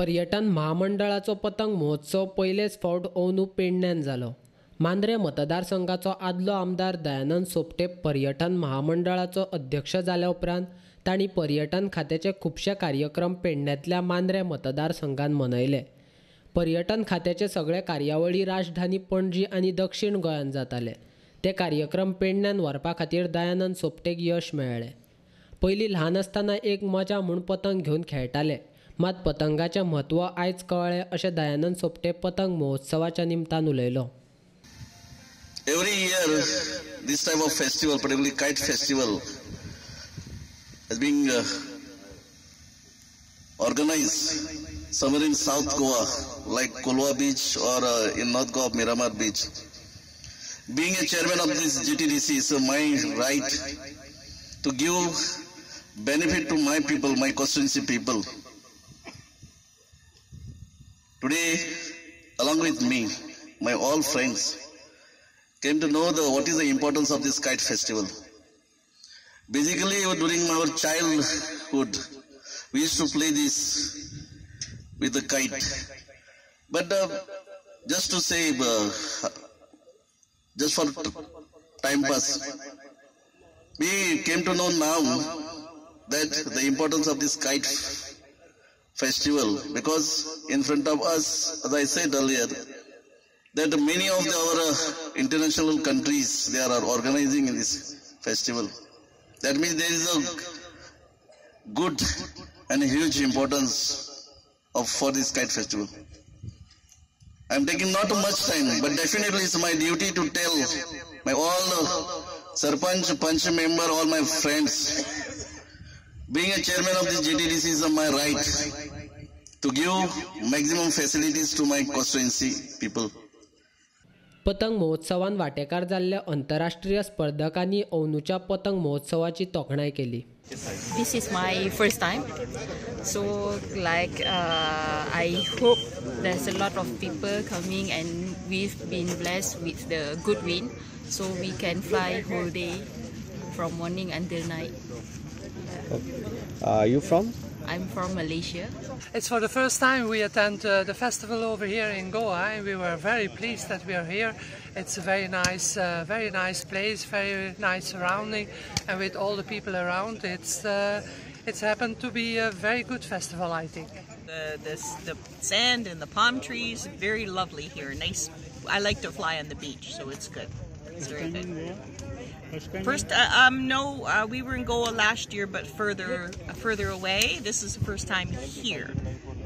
पर्यटन महामंडळाचो पतंग महोत्सव पयलेच फावट अंदू पेडण्यान जालो. मांद्रे मतदारसंघाचो आदलो आमदार दयानंद सोपटे पर्यटन महामंडळाचो अध्यक्ष जाल्या उपरांत तांणी पर्यटन खात्याचे खुबशे कार्यक्रम पेडण्यातल्या मांद्रे मतदारसंघात मनयले. पर्यटन खात्याचे सगळे कार्यावळी राजधानी पणजी आनी दक्षिण गोंयांत जाताले. ते कार्यक्रम पेडण्यान व्हरपा खातीर दयानंद सोपटेक यश मेळ्ळें. पयलीं ल्हान आसतना एक मजा म्हूण पतंग घेवन खेळटाले, मात पतंगाचें म्हत्व आयज कळ्ळें अशें दयानंद सोपटे पतंग महोत्सवाच्या निमतान उलयलो. Every year, this type of festival, particularly kite festival, is being organized somewhere in South Goa, like Kolwa Beach or in North Goa, Miramar Beach. Being a chairman of this GTDC, is my right to give benefit to my people, my constituency people. Today, along with me, my all friends came to know what is the importance of this kite festival. Basically, during our childhood, we used to play this with the kite. But just to say, just for time pass, we came to know now that the importance of this kite festival, because in front of us, as I said earlier, that many of our international countries, they are organizing in this festival. That means there is a good and huge importance for this kite festival. I am taking not much time, but definitely it's my duty to tell my all Sarpanch, Panch member, all my friends. Being a chairman of this GTDC is my right to give maximum facilities to my constituency people. पतंग महोत्सवान वांटेकार जाल्ल्या अंतरराष्ट्रीय स्पर्धकांनी अंदूच्या पतंग महोत्सवाची तोखणाय केली. This is my first time, so I hope there's a lot of people coming, and we've been blessed with the good wind, so we can fly whole day from morning until night. You from? I'm from Malaysia. It's for the first time we attend the festival over here in Goa, and we were very pleased that we are here. It's a very nice place, very nice surrounding, and with all the people around, it's happened to be a very good festival, I think. The sand and the palm trees, very lovely here. Nice. I like to fly on the beach, so it's good. It's very good. First, no, we were in Goa last year, but further away. This is the first time here.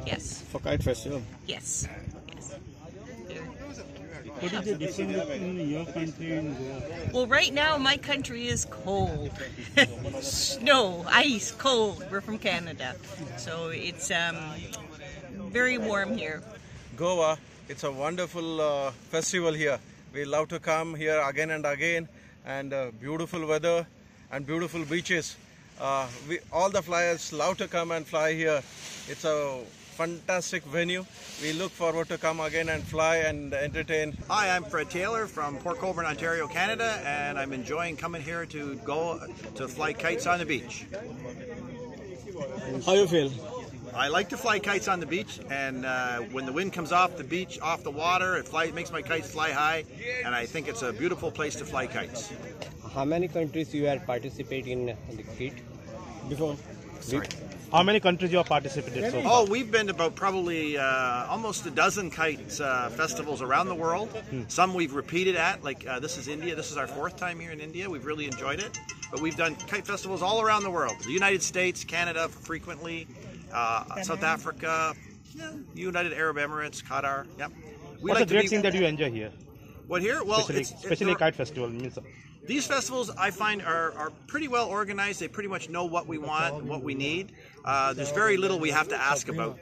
Yes. For kite festival. Yes. Yes. What is the difference between your country and Goa? Well, right now my country is cold. Snow, ice, cold. We're from Canada, so it's very warm here. Goa, it's a wonderful festival here. We love to come here again and again. And beautiful weather and beautiful beaches. All the flyers love to come and fly here. It's a fantastic venue. We look forward to come again and fly and entertain. Hi, I'm Fred Taylor from Port Colborne, Ontario, Canada, and I'm enjoying coming here to go to fly kites on the beach. How you feel? I like to fly kites on the beach, and when the wind comes off the beach, off the water, it makes my kites fly high, and I think it's a beautiful place to fly kites. How many countries you have participated in the kite before? Sorry. How many countries you have participated so far? Oh, we've been to about probably almost a dozen kite festivals around the world. Some we've repeated at, like this is India. This is our 4th time here in India. We've really enjoyed it. But we've done kite festivals all around the world. The United States, Canada frequently. South Africa, United Arab Emirates, Qatar. Yep. What's the great thing that you enjoy here? What here? Well, especially kite festival means. These festivals I find are pretty well organized. They pretty much know what we want and what we need. There's very little we have to ask about.